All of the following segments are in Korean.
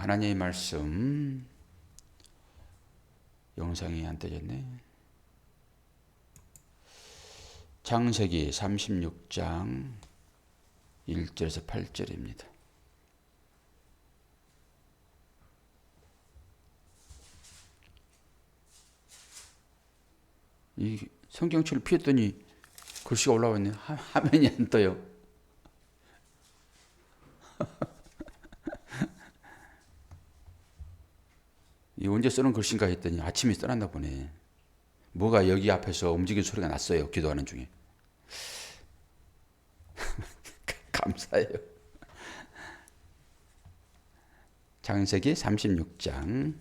하나님의 말씀 영상이 안 떠졌네. 창세기 36장 1절에서 8절입니다. 이 성경책을 피했더니 글씨가 올라왔네. 화면이 안 떠요. 이 언제 쓰는 글씨인가 했더니 아침에 써놨나 보네. 뭐가 여기 앞에서 움직이는 소리가 났어요. 기도하는 중에. 감사해요. 창세기 36장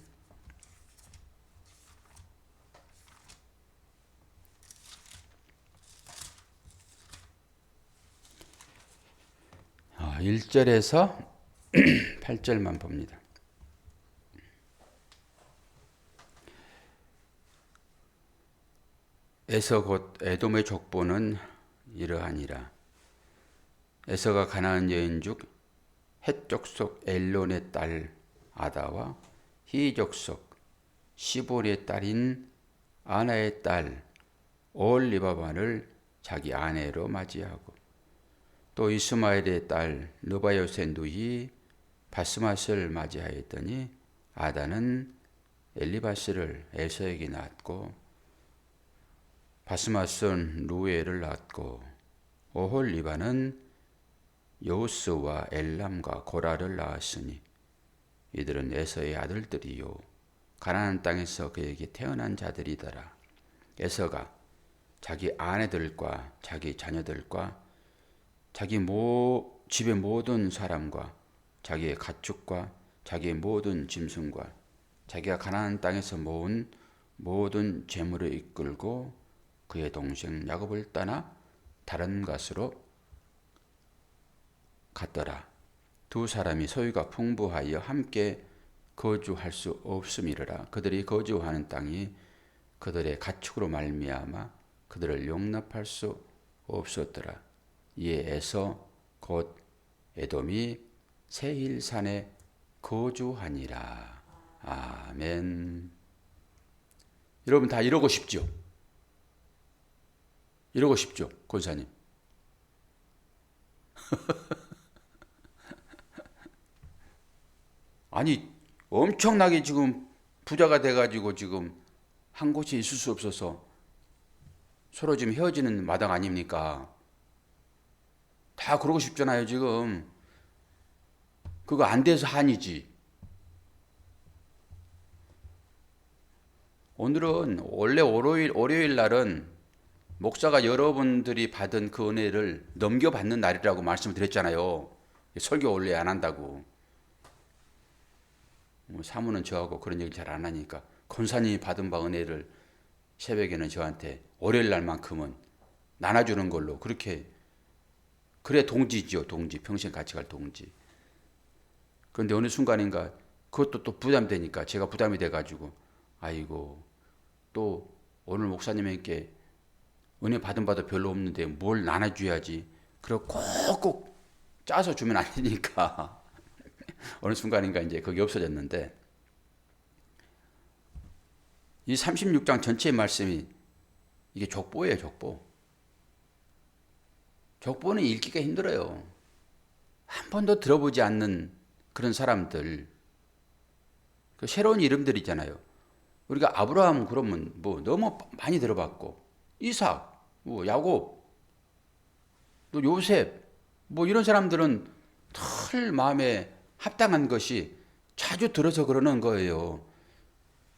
1절에서 8절만 봅니다. 에서 곧 에돔의 족보는 이러하니라. 에서가 가나안 여인 중 헷 족속 엘론의 딸 아다와 히 족속 시볼의 딸인 아나의 딸 올리바만을 자기 아내로 맞이하고, 또 이스마엘의 딸 느바요의 누이 바스맛을 맞이하였더니 아다는 엘리바스를 에서에게 낳았고, 바스맛은 루엘을 낳았고, 오홀리바는 요스와 엘람과 고라를 낳았으니 이들은 에서의 아들들이요 가나안 땅에서 그에게 태어난 자들이더라. 에서가 자기 아내들과 자기 자녀들과 자기 집의 모든 사람과 자기의 가축과 자기의 모든 짐승과 자기가 가나안 땅에서 모은 모든 재물을 이끌고 그의 동생 야곱을 떠나 다른 곳으로 갔더라. 두 사람이 소유가 풍부하여 함께 거주할 수 없음이라. 그들이 거주하는 땅이 그들의 가축으로 말미암아 그들을 용납할 수 없었더라. 이에 에서 곧 에돔이 세일산에 거주하니라. 아멘. 여러분 다 이러고 싶죠? 이러고 싶죠, 권사님? 아니, 엄청나게 지금 부자가 돼가지고 지금 한 곳에 있을 수 없어서 서로 지금 헤어지는 마당 아닙니까? 다 그러고 싶잖아요, 지금. 그거 안 돼서 한이지. 오늘은 원래 월요일 날은 목사가 여러분들이 받은 그 은혜를 넘겨받는 날이라고 말씀을 드렸잖아요. 설교 원래 안 한다고. 사모는 저하고 그런 얘기 잘 안 하니까 권사님이 받은 바 은혜를 새벽에는 저한테 월요일 날만큼은 나눠주는 걸로 그렇게, 그래 동지죠, 동지. 평생 같이 갈 동지. 그런데 어느 순간인가 그것도 또 부담되니까 제가 부담이 돼가지고, 아이고 또 오늘 목사님에게 은혜 받은 바도 별로 없는데 뭘 나눠줘야지. 그리고 꼭꼭 짜서 주면 안 되니까 어느 순간인가 이제 그게 없어졌는데, 이 36장 전체의 말씀이 이게 족보예요, 족보. 족보는 읽기가 힘들어요. 한 번도 들어보지 않는 그런 사람들, 그 새로운 이름들이잖아요. 우리가 아브라함 그러면 뭐 너무 많이 들어봤고, 이삭, 뭐 야곱, 또 요셉, 뭐 이런 사람들은 털 마음에 합당한 것이 자주 들어서 그러는 거예요.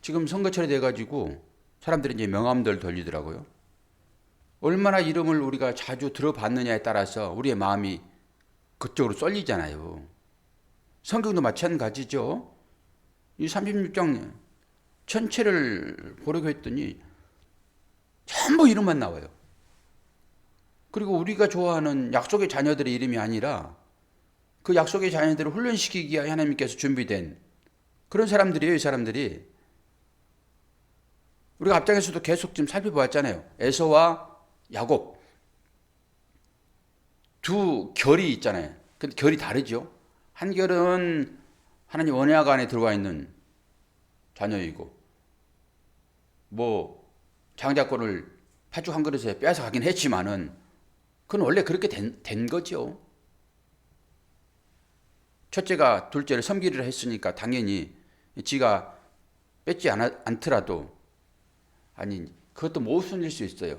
지금 선거철이 돼가지고 사람들이 이제 명함들 돌리더라고요. 얼마나 이름을 우리가 자주 들어봤느냐에 따라서 우리의 마음이 그쪽으로 쏠리잖아요. 성경도 마찬가지죠. 이 36장 전체를 보려고 했더니 전부 이름만 나와요. 그리고 우리가 좋아하는 약속의 자녀들의 이름이 아니라 그 약속의 자녀들을 훈련시키기 위해 하나님께서 준비된 그런 사람들이에요, 이 사람들이. 우리가 앞장에서도 계속 지금 살펴보았잖아요. 에서와 야곱. 두 결이 있잖아요. 근데 결이 다르죠. 한 결은 하나님 언약 안에 들어와 있는 자녀이고 뭐 장자권을 팥죽 한 그릇에 빼앗아 가긴 했지만은 그건 원래 그렇게 된 거죠. 첫째가 둘째를 섬기리라 했으니까 당연히 지가 뺏지 않더라도, 아니 그것도 모순일 수 있어요.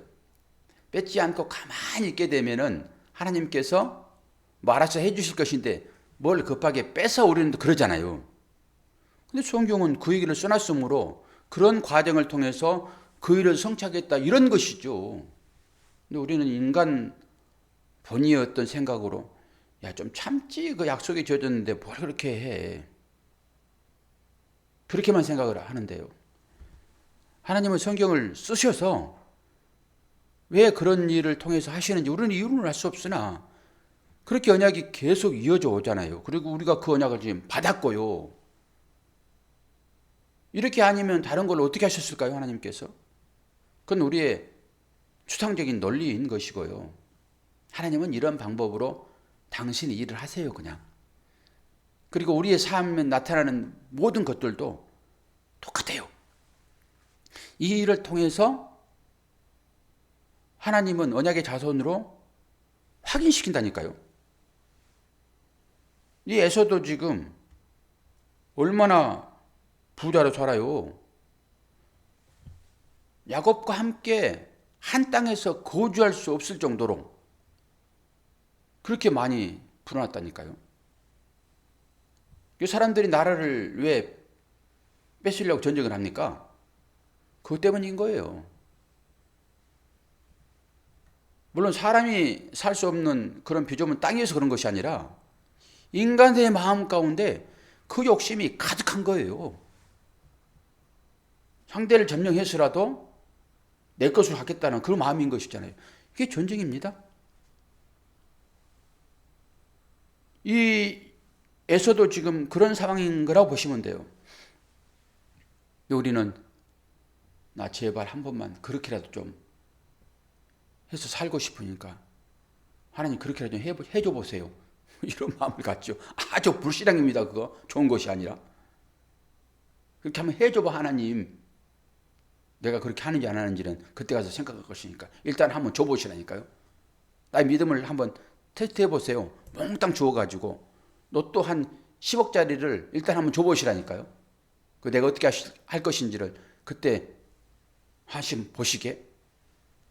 뺏지 않고 가만히 있게 되면은 하나님께서 뭐 알아서 해주실 것인데 뭘 급하게 뺏어 오려는 그러잖아요. 근데 성경은 그 얘기를 써놨으므로 그런 과정을 통해서 그 일을 성취하겠다 이런 것이죠. 근데 우리는 인간 본의의 어떤 생각으로 야, 좀 참지, 그 약속이 주어졌는데 뭘 그렇게 해. 그렇게만 생각을 하는데요. 하나님은 성경을 쓰셔서 왜 그런 일을 통해서 하시는지 우리는 이유는 알 수 없으나 그렇게 언약이 계속 이어져 오잖아요. 그리고 우리가 그 언약을 지금 받았고요. 이렇게 아니면 다른 걸 어떻게 하셨을까요, 하나님께서? 그건 우리의 추상적인 논리인 것이고요. 하나님은 이런 방법으로 당신이 일을 하세요, 그냥. 그리고 우리의 삶에 나타나는 모든 것들도 똑같아요. 이 일을 통해서 하나님은 언약의 자손으로 확인시킨다니까요. 이 에서도 지금 얼마나 부자로 살아요. 야곱과 함께 한 땅에서 거주할 수 없을 정도로 그렇게 많이 불어났다니까요. 이 사람들이 나라를 왜 뺏으려고 전쟁을 합니까? 그것 때문인 거예요. 물론 사람이 살 수 없는 그런 비좁은 땅에서 그런 것이 아니라 인간의 마음 가운데 그 욕심이 가득한 거예요. 상대를 점령해서라도 내 것으로 하겠다는 그런 마음인 것이잖아요. 이게 전쟁입니다. 이 에서도 지금 그런 상황인 거라고 보시면 돼요. 우리는 나 제발 한 번만 그렇게라도 좀 해서 살고 싶으니까 하나님 그렇게라도 좀 해줘 보세요. 이런 마음을 갖죠. 아주 불신앙입니다. 그거 좋은 것이 아니라. 그렇게 한번 해줘봐 하나님. 내가 그렇게 하는지 안 하는지는 그때 가서 생각할 것이니까 일단 한번 줘보시라니까요. 나의 믿음을 한번 테스트해 보세요. 몽땅 주워가지고 너 또 한 10억짜리를 일단 한번 줘보시라니까요. 그 내가 어떻게 할 것인지를 그때 하심 보시게.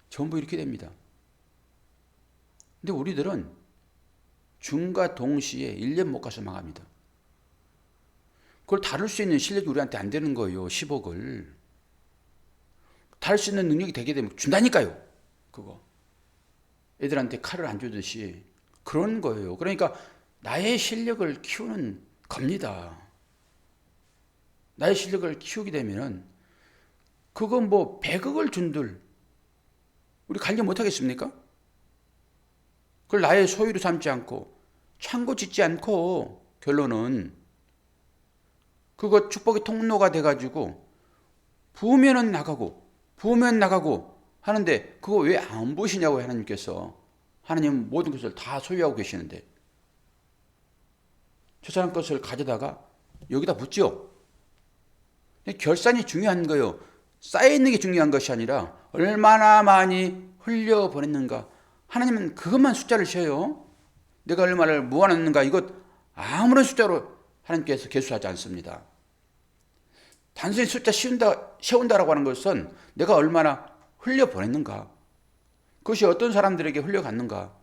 전부 이렇게 됩니다. 근데 우리들은 중과 동시에 1년 못 가서 망합니다. 그걸 다룰 수 있는 실력이 우리한테 안 되는 거예요. 10억을. 다룰 수 있는 능력이 되게 되면 준다니까요. 그거. 애들한테 칼을 안 주듯이 그런 거예요. 그러니까 나의 실력을 키우는 겁니다. 나의 실력을 키우게 되면은 그건 뭐 100억을 준들 우리 관리 못 하겠습니까? 그걸 나의 소유로 삼지 않고 창고 짓지 않고 결론은 그거 축복의 통로가 돼가지고 부으면은 나가고 부으면 나가고 하는데 그거 왜 안 보시냐고 하나님께서. 하나님은 모든 것을 다 소유하고 계시는데 저 사람 것을 가져다가 여기다 붓죠. 결산이 중요한 거예요. 쌓여있는 게 중요한 것이 아니라 얼마나 많이 흘려보냈는가. 하나님은 그것만 숫자를 세요. 내가 얼마를 모아놨는가 이것 아무런 숫자로 하나님께서 계수하지 않습니다. 단순히 숫자 세운다라고 하는 것은 내가 얼마나 흘려보냈는가. 그것이 어떤 사람들에게 흘려갔는가.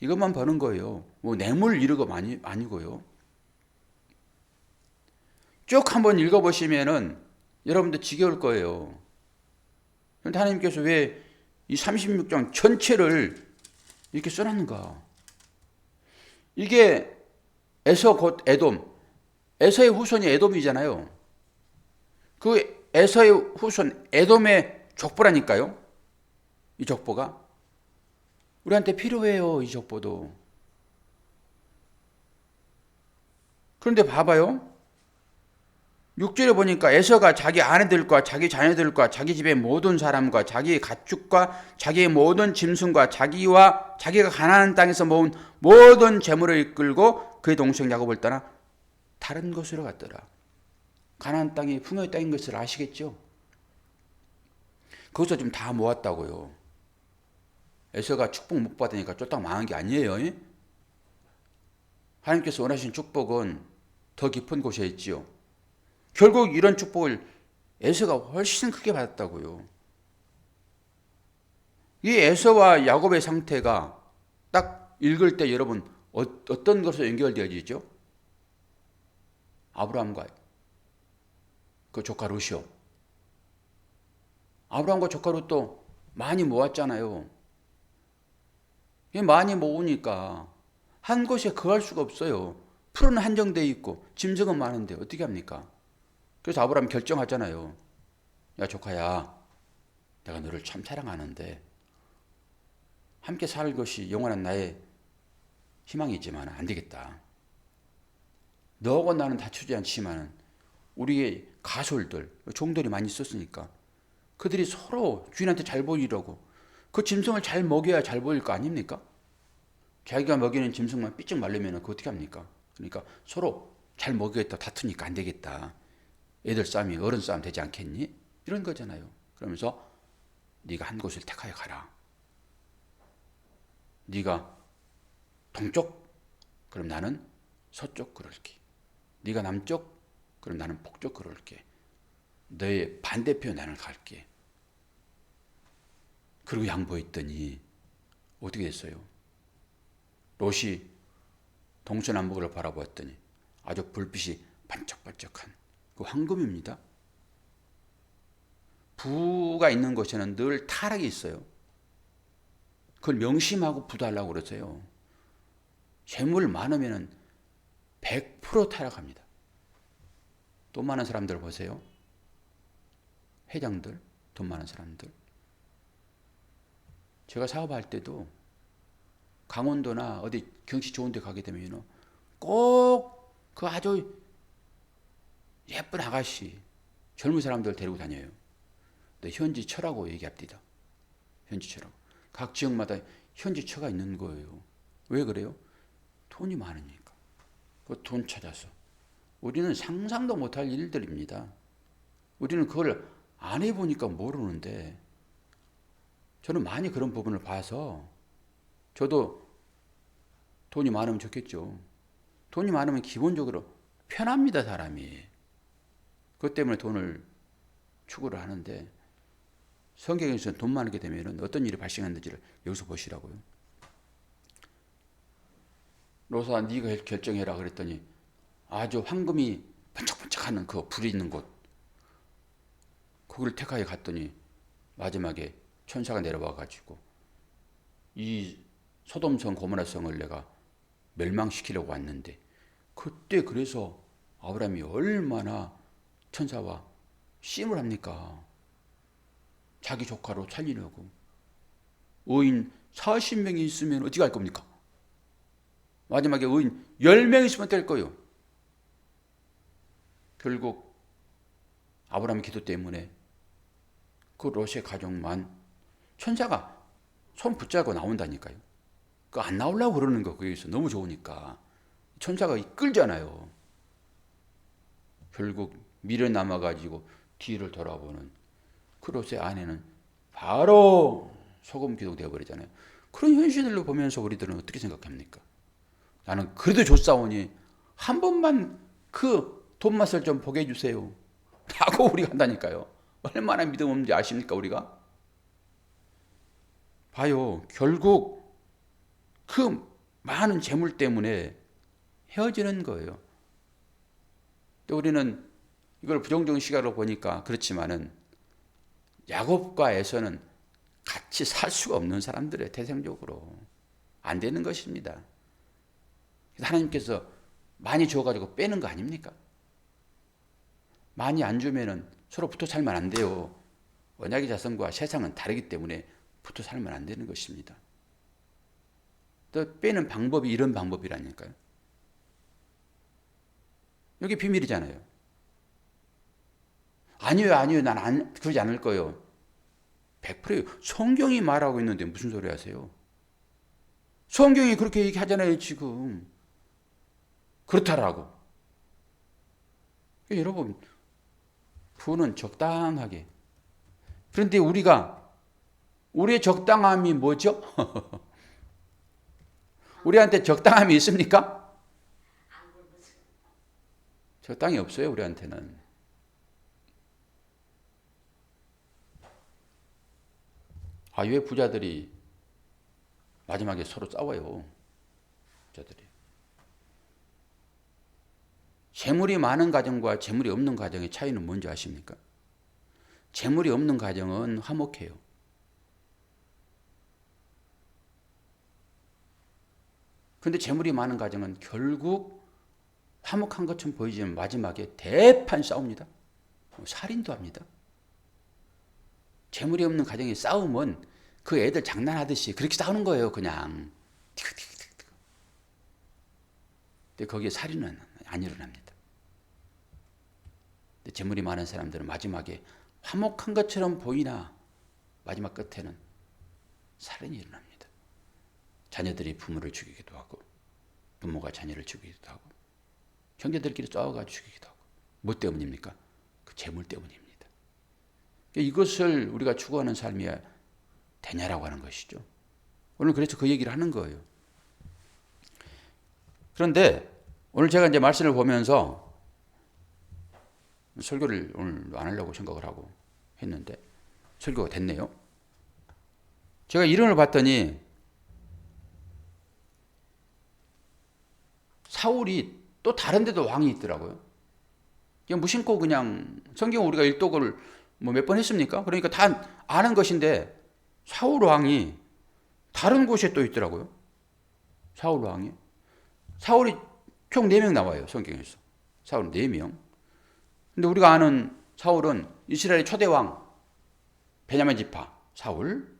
이것만 보는 거예요. 뭐 뇌물 이런 거 아니고요. 쭉 한번 읽어보시면은 여러분들 지겨울 거예요. 그런데 하나님께서 왜 이 36장 전체를 이렇게 써놨는가? 이게 에서 곧 에돔. 에서의 후손이 에돔이잖아요. 그 에서의 후손 에돔의 족보라니까요. 이 족보가. 우리한테 필요해요. 이 족보도. 그런데 봐봐요. 6절에 보니까 에서가 자기 아내들과 자기 자녀들과 자기 집의 모든 사람과 자기의 가축과 자기의 모든 짐승과 자기와 자기가 가나안 땅에서 모은 모든 재물을 이끌고 그의 동생 야곱을 떠나 다른 곳으로 갔더라. 가나안 땅이 풍요의 땅인 것을 아시겠죠? 거기서 좀 다 모았다고요. 에서가 축복 못 받으니까 쫄딱 망한 게 아니에요. 하나님께서 원하신 축복은 더 깊은 곳에 있지요. 결국 이런 축복을 에서가 훨씬 크게 받았다고요. 이 에서와 야곱의 상태가 딱 읽을 때 여러분 어떤 것으로 연결되어지죠? 아브라함과 그 조카 롯이요. 아브라함과 조카 롯도 많이 모았잖아요. 많이 모으니까 한 곳에 거할 수가 없어요. 풀은 한정되어 있고 짐승은 많은데 어떻게 합니까? 그래서 아브라함이 결정하잖아요. 야 조카야, 내가 너를 참 사랑하는데 함께 살 것이 영원한 나의 희망이지만 안 되겠다. 너하고 나는 다투지 않지만 우리의 가솔들, 종들이 많이 있었으니까 그들이 서로 주인한테 잘 보이려고 그 짐승을 잘 먹여야 잘 보일 거 아닙니까? 자기가 먹이는 짐승만 삐쩍 말르면 그거 어떻게 합니까? 그러니까 서로 잘 먹여야겠다, 다투니까 안 되겠다. 애들 싸움이 어른 싸움 되지 않겠니? 이런 거잖아요. 그러면서 네가 한 곳을 택하여 가라. 네가 동쪽, 그럼 나는 서쪽 그럴게. 네가 남쪽, 그럼 나는 북쪽 그럴게. 너의 반대표 나는 갈게. 그리고 양보했더니 어떻게 됐어요? 롯이 동서남북을 바라보았더니 아주 불빛이 반짝반짝한 그 황금입니다. 부가 있는 곳에는 늘 타락이 있어요. 그걸 명심하고 부도하려고 그러세요. 재물 많으면 100% 타락합니다. 돈 많은 사람들 보세요. 회장들, 돈 많은 사람들. 제가 사업할 때도 강원도나 어디 경치 좋은 데 가게 되면 꼭 그 아주 예쁜 아가씨, 젊은 사람들 데리고 다녀요. 근데 현지처라고 얘기합니다. 현지처라고. 각 지역마다 현지처가 있는 거예요. 왜 그래요? 돈이 많으니까. 그 돈 찾아서. 우리는 상상도 못할 일들입니다. 우리는 그걸 안 해보니까 모르는데 저는 많이 그런 부분을 봐서 저도 돈이 많으면 좋겠죠. 돈이 많으면 기본적으로 편합니다, 사람이. 그것 때문에 돈을 추구를 하는데 성경에서는 돈 많게 되면 어떤 일이 발생하는지를 여기서 보시라고요. 롯아 네가 결정해라 그랬더니 아주 황금이 번쩍번쩍하는 그 불이 있는 곳 거기를 택하여 갔더니 마지막에 천사가 내려와 가지고 이 소돔성 고모라성을 내가 멸망시키려고 왔는데 그때 그래서 아브라함이 얼마나 천사와 씨름을 합니까? 자기 조카로 살리려고. 의인 40명이 있으면 어떻게 할 겁니까? 마지막에 의인 10명 있으면 될 거예요. 결국 아브라함의 기도 때문에 그 롯의 가족만 천사가 손 붙잡고 나온다니까요. 그 안 나오려고 그러는 거 거기서 너무 좋으니까 천사가 이끌잖아요. 결국 미련 남아가지고 뒤를 돌아보는 그 롯의 아내는 바로 소금 기둥 되어버리잖아요. 그런 현실들로 보면서 우리들은 어떻게 생각합니까? 나는 그래도 좋사오니 한 번만 그 돈 맛을 좀 보게 해주세요 라고 우리가 한다니까요. 얼마나 믿음 없는지 아십니까 우리가? 봐요. 결국 그 많은 재물 때문에 헤어지는 거예요. 또 우리는 이걸 부정적인 시각으로 보니까 그렇지만은 야곱과 에서는 같이 살 수가 없는 사람들의 태생적으로 안 되는 것입니다. 하나님께서 많이 줘가지고 빼는 거 아닙니까? 많이 안 주면은 서로 붙어 살면 안 돼요. 언약의 자손과 세상은 다르기 때문에 붙어 살면 안 되는 것입니다. 또 빼는 방법이 이런 방법이라니까요. 여기 비밀이잖아요. 아니요, 난 그러지 않을 거예요. 100%예요. 성경이 말하고 있는데 무슨 소리 하세요? 성경이 그렇게 얘기하잖아요, 지금. 그렇다라고. 여러분, 부는 적당하게. 그런데 우리의 적당함이 뭐죠? 우리한테 적당함이 있습니까? 적당히 없어요, 우리한테는. 왜 부자들이 마지막에 서로 싸워요? 부자들이. 재물이 많은 가정과 재물이 없는 가정의 차이는 뭔지 아십니까? 재물이 없는 가정은 화목해요. 근데 재물이 많은 가정은 결국 화목한 것처럼 보이지만 마지막에 대판 싸웁니다. 살인도 합니다. 재물이 없는 가정의 싸움은 그 애들 장난하듯이 그렇게 싸우는 거예요, 그냥. 근데 거기에 살인은 안 일어납니다. 근데 재물이 많은 사람들은 마지막에 화목한 것처럼 보이나 마지막 끝에는 살인이 일어납니다. 자녀들이 부모를 죽이기도 하고 부모가 자녀를 죽이기도 하고 형제들끼리 싸워가지고 죽이기도 하고. 뭐 때문입니까? 그 재물 때문입니다. 이것을 우리가 추구하는 삶이 되냐라고 하는 것이죠. 오늘 그래서 그 얘기를 하는 거예요. 그런데 오늘 제가 이제 말씀을 보면서 설교를 오늘 안 하려고 생각을 하고 했는데 설교가 됐네요. 제가 이름을 봤더니 사울이 또 다른 데도 왕이 있더라고요. 그냥 무심코 그냥 성경 우리가 일독을 몇 번 했습니까? 그러니까 다 아는 것인데 사울 왕이 다른 곳에 또 있더라고요. 사울 왕이. 사울이 총 4명 나와요, 성경에서. 사울 4명. 근데 우리가 아는 사울은 이스라엘의 초대 왕 베냐민 지파 사울,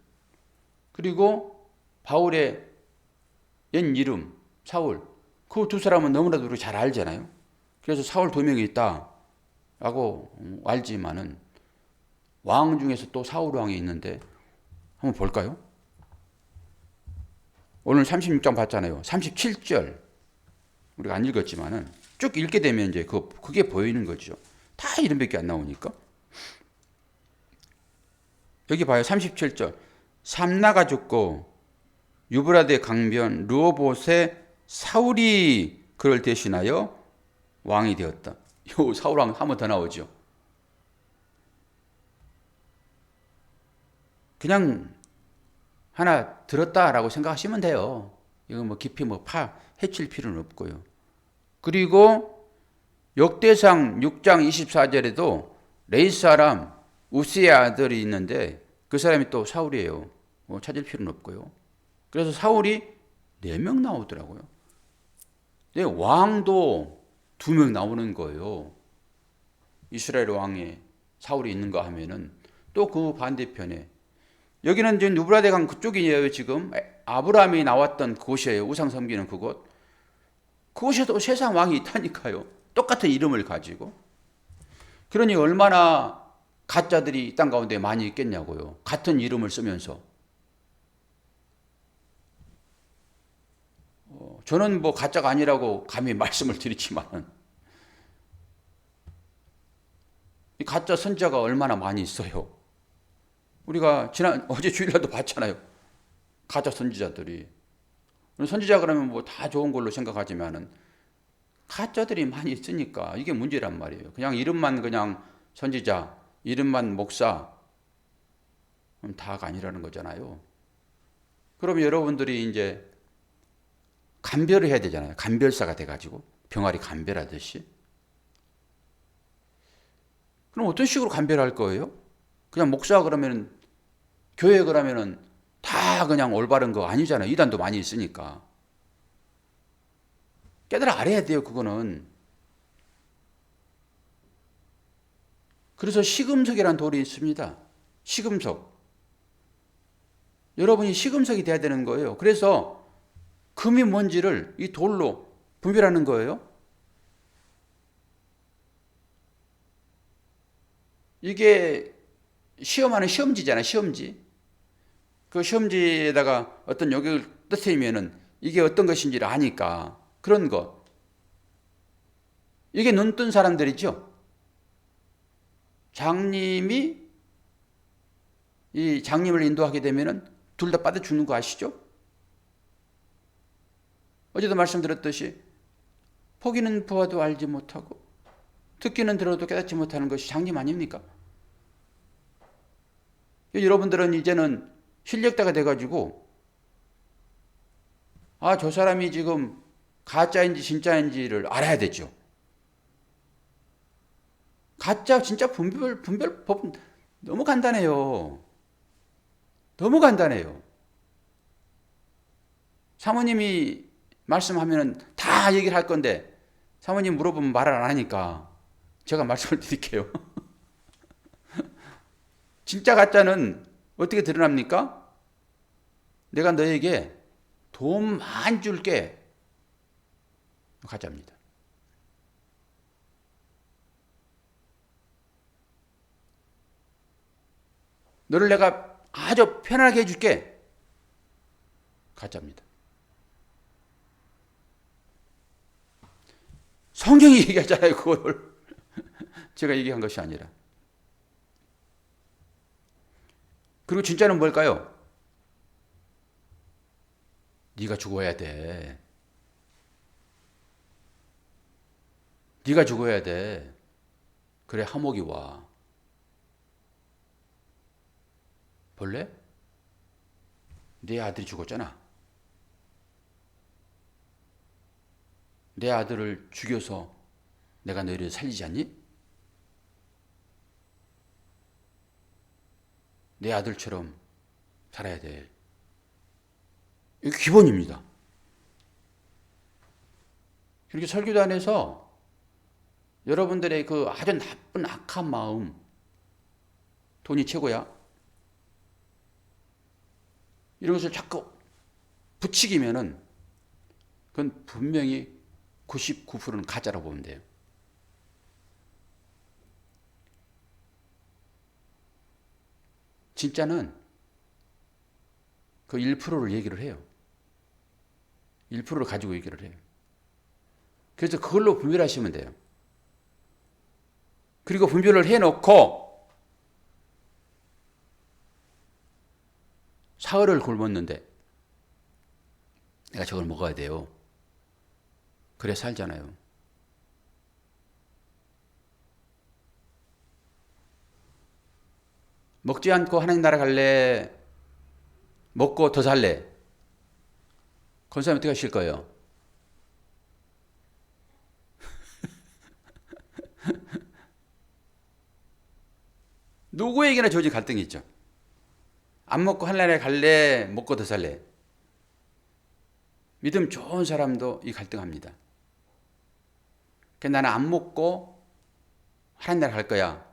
그리고 바울의 옛 이름 사울. 그 두 사람은 너무나도 우리가 잘 알잖아요. 그래서 사울 2명이 있다라고 알지만은 왕 중에서 또 사울 왕이 있는데 한번 볼까요? 오늘 36장 봤잖아요. 37절 우리가 안 읽었지만은 쭉 읽게 되면 이제 그게 보이는 거죠. 다 이름밖에 안 나오니까. 여기 봐요. 37절. 삼나가 죽고 유브라데 강변 르호봇에 사울이 그를 대신하여 왕이 되었다. 요 사울 왕 한 번 더 나오죠. 그냥 하나 들었다라고 생각하시면 돼요. 이거 깊이 해칠 필요는 없고요. 그리고 역대상 6장 24절에도 레이스 사람 우스의 아들이 있는데 그 사람이 또 사울이에요. 찾을 필요는 없고요. 그래서 사울이 4명 나오더라고요. 근데 왕도 2명 나오는 거예요. 이스라엘 왕에 사울이 있는가 하면은 또 그 반대편에 여기는 이제 누브라데 강 그쪽이에요. 지금 아브라함이 나왔던 그곳이에요. 우상 섬기는 그곳. 그곳에도 세상 왕이 있다니까요. 똑같은 이름을 가지고. 그러니 얼마나 가짜들이 이 땅 가운데 많이 있겠냐고요. 같은 이름을 쓰면서. 저는 가짜가 아니라고 감히 말씀을 드리지만 이 가짜 선지자가 얼마나 많이 있어요. 우리가 어제 주일날도 봤잖아요. 가짜 선지자들이. 선지자 그러면 다 좋은 걸로 생각하지만은 가짜들이 많이 있으니까 이게 문제란 말이에요. 그냥 이름만 그냥 선지자, 이름만 목사, 다가 아니라는 거잖아요. 그럼 여러분들이 이제 감별을 해야 되잖아요. 감별사가 돼가지고 병아리 감별하듯이. 그럼 어떤 식으로 감별할 거예요? 그냥 목사 그러면 교회 그러면은 다 그냥 올바른 거 아니잖아요. 이단도 많이 있으니까. 깨달아 알아야 돼요, 그거는. 그래서 시금석이라는 돌이 있습니다. 시금석. 여러분이 시금석이 돼야 되는 거예요. 그래서 금이 뭔지를 이 돌로 분별하는 거예요. 이게 시험하는 시험지잖아요, 시험지. 그 시험지에다가 어떤 요격을 떠뜨리면은 이게 어떤 것인지를 아니까 그런 것. 이게 눈뜬 사람들이죠. 장님이 이 장님을 인도하게 되면은 둘 다 빠져 죽는 거 아시죠? 어제도 말씀드렸듯이 보기는 보아도 알지 못하고 듣기는 들어도 깨닫지 못하는 것이 장님 아닙니까? 여러분들은 이제는 실력자가 돼가지고 저 사람이 지금 가짜인지 진짜인지를 알아야 되죠. 가짜 진짜 분별법은 너무 간단해요. 너무 간단해요. 사모님이 말씀하면 다 얘기를 할 건데 사모님 물어보면 말을 안 하니까 제가 말씀을 드릴게요. 진짜 가짜는 어떻게 드러납니까? 내가 너에게 돈 많이 줄게. 가짜입니다. 너를 내가 아주 편안하게 해줄게. 가짜입니다. 성경이 얘기하잖아요, 그걸. 제가 얘기한 것이 아니라. 그리고 진짜는 뭘까요? 네가 죽어야 돼. 네가 죽어야 돼. 그래 화목이 와. 볼래? 내 아들이 죽었잖아. 내 아들을 죽여서 내가 너희를 살리지 않니? 내 아들처럼 살아야 돼. 이게 기본입니다. 그렇게 설교단에서 여러분들의 그 아주 나쁜 악한 마음, 돈이 최고야. 이런 것을 자꾸 부추기면은 그건 분명히 99%는 가짜라고 보면 돼요. 진짜는 그 1%를 얘기를 해요. 1%를 가지고 얘기를 해요. 그래서 그걸로 분별하시면 돼요. 그리고 분별을 해놓고 사흘을 굶었는데 내가 저걸 먹어야 돼요. 그래 살잖아요. 먹지 않고 하나님 나라 갈래? 먹고 더 살래? 권사님 어떻게 하실 거예요? 누구에게나 저지 갈등이 있죠. 안 먹고 하나님 나라 갈래? 먹고 더 살래? 믿음 좋은 사람도 이 갈등합니다. 나는 안 먹고 하나님 나라 갈 거야.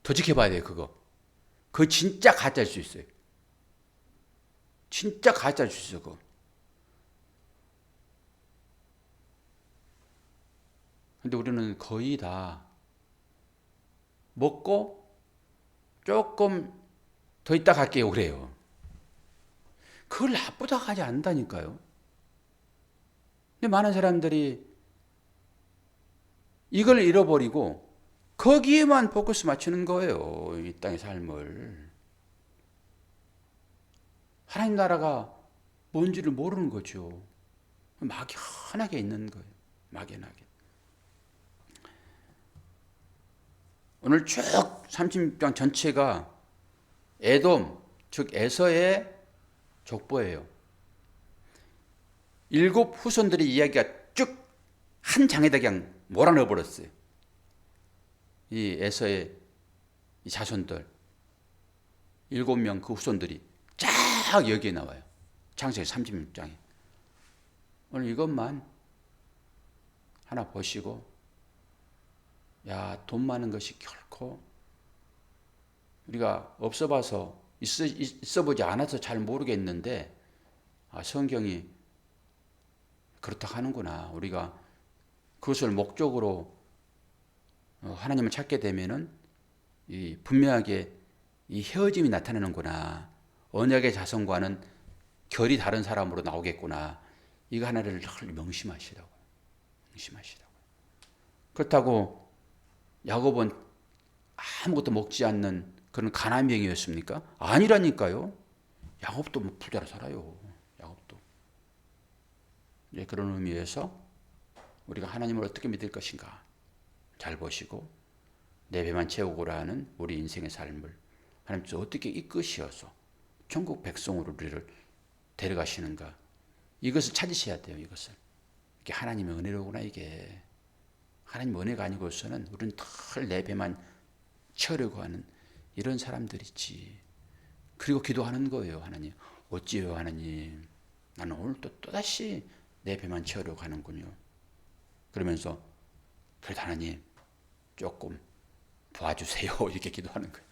더 지켜봐야 돼요, 그거. 그거 진짜 가짜일 수 있어요. 진짜 가짜일 수 있어, 그거. 근데 우리는 거의 다 먹고 조금 더 있다 갈게요, 그래요. 그걸 나쁘다고 하지 않는다니까요. 근데 많은 사람들이 이걸 잃어버리고 거기에만 포커스 맞추는 거예요. 이 땅의 삶을. 하나님 나라가 뭔지를 모르는 거죠. 막연하게 있는 거예요. 막연하게. 오늘 쭉 36장 전체가 에돔, 즉 에서의 족보예요. 7 후손들의 이야기가 쭉 한 장에다 그냥 몰아넣어버렸어요. 이 에서의 이 자손들 7명 그 후손들이 쫙 여기에 나와요. 창세기 36장에. 오늘 이것만 하나 보시고 돈 많은 것이 결코 우리가 없어봐서 있어보지 않아서 잘 모르겠는데 성경이 그렇다고 하는구나. 우리가 그것을 목적으로 하나님을 찾게 되면은 분명하게 이 헤어짐이 나타나는구나. 언약의 자손과는 결이 다른 사람으로 나오겠구나. 이거 하나를 늘 명심하시라고. 그렇다고 야곱은 아무것도 먹지 않는 그런 가난병이었습니까? 아니라니까요. 야곱도 뭐 부자로 살아요. 야곱도. 예, 그런 의미에서 우리가 하나님을 어떻게 믿을 것인가 잘 보시고 내 배만 채우고라 하는 우리 인생의 삶을 하나님께서 어떻게 이끄시어서 천국 백성으로 우리를 데려가시는가 이것을 찾으셔야 돼요. 이것을. 이게 하나님의 은혜로구나 이게. 하나님 은혜가 아니고서는 우리는 덜 내 배만 채우려고 하는 이런 사람들이지. 그리고 기도하는 거예요. 하나님 어찌요 하나님 나는 오늘 또다시 내 배만 채우려고 하는군요. 그러면서 그래도 하나님 조금 도와주세요 이렇게 기도하는 거예요.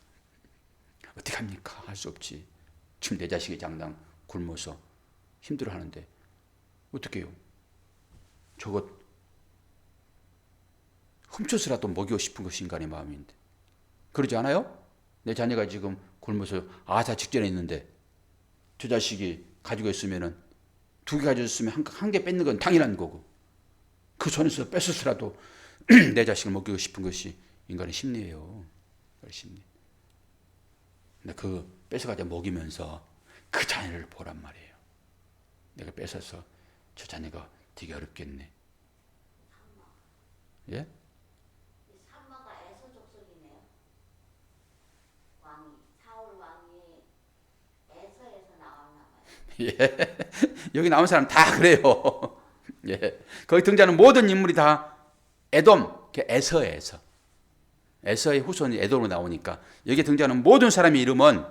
어떻게 합니까? 할 수 없지. 지금 내 자식이 장당 굶어서 힘들어하는데 어떻게 해요? 저것 훔쳐서라도 먹이고 싶은 것이 인간의 마음인데 그러지 않아요? 내 자녀가 지금 굶어서 아사 직전에 있는데 저 자식이 가지고 있으면은 2개 가지고 있으면 한 개 뺏는 건 당연한 거고 그 손에서 뺏어서라도 내 자식을 먹이고 싶은 것이 인간의 심리예요. 심리. 근데 그 뺏어가지고 먹이면서 그 자녀를 보란 말이에요. 내가 뺏어서 저 자녀가 되게 어렵겠네. 예? 산마가 에서 족속이네요. 사울 왕이 에서에서 나왔나 봐요. 예. 여기 나온 사람 다 그래요. 예. 거기 등장하는 모든 인물이 다 에돔, 에서에서. 에서의 후손이 에돔으로 나오니까 여기 등장하는 모든 사람의 이름은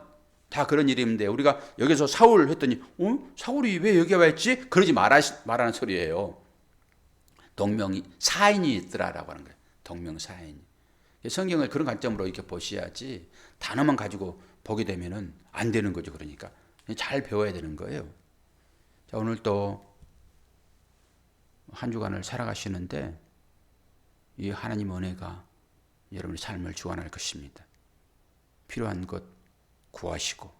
다 그런 이름인데 우리가 여기서 사울 했더니 사울이 왜 여기 와 있지? 그러지 말하는 소리예요. 동명사인이 있더라라고 하는 거예요. 동명사인. 성경을 그런 관점으로 이렇게 보셔야지 단어만 가지고 보게 되면은 안 되는 거죠. 그러니까 잘 배워야 되는 거예요. 자, 오늘 또 한 주간을 살아가시는데 이 하나님 은혜가 여러분의 삶을 주관할 것입니다. 필요한 것 구하시고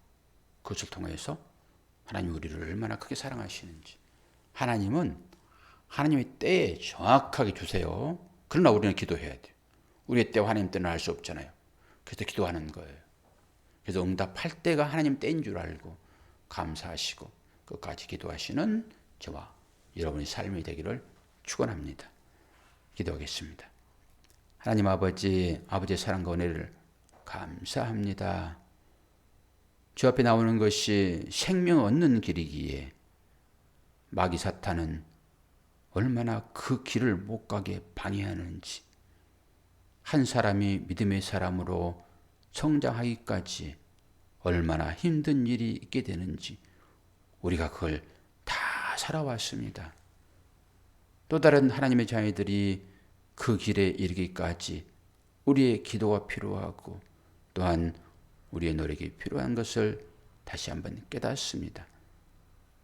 그것을 통해서 하나님 우리를 얼마나 크게 사랑하시는지 하나님은 하나님의 때에 정확하게 주세요. 그러나 우리는 기도해야 돼요. 우리의 때와 하나님 때는 알 수 없잖아요. 그래서 기도하는 거예요. 그래서 응답할 때가 하나님 때인 줄 알고 감사하시고 끝까지 기도하시는 저와 여러분의 삶이 되기를 축원합니다. 기도하겠습니다. 하나님 아버지, 아버지의 사랑과 은혜를 감사합니다. 주 앞에 나오는 것이 생명 얻는 길이기에 마귀 사탄은 얼마나 그 길을 못 가게 방해하는지 한 사람이 믿음의 사람으로 성장하기까지 얼마나 힘든 일이 있게 되는지 우리가 그걸 다 살아왔습니다. 또 다른 하나님의 자녀들이 그 길에 이르기까지 우리의 기도가 필요하고 또한 우리의 노력이 필요한 것을 다시 한번 깨닫습니다.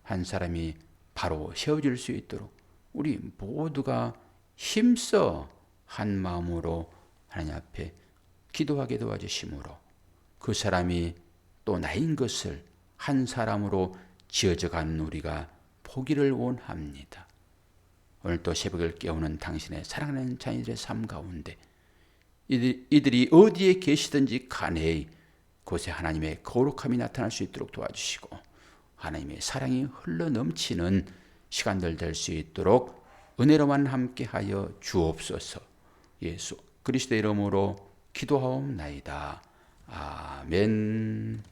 한 사람이 바로 세워질 수 있도록 우리 모두가 힘써 한 마음으로 하나님 앞에 기도하게 도와주심으로 그 사람이 또 나인 것을 한 사람으로 지어져 가는 우리가 보기를 원합니다. 오늘 또 새벽을 깨우는 당신의 사랑하는 자녀들의 삶 가운데 이들이 어디에 계시든지 간에 그곳에 하나님의 거룩함이 나타날 수 있도록 도와주시고 하나님의 사랑이 흘러넘치는 시간들 될 수 있도록 은혜로만 함께하여 주옵소서. 예수 그리스도의 이름으로 기도하옵나이다. 아멘.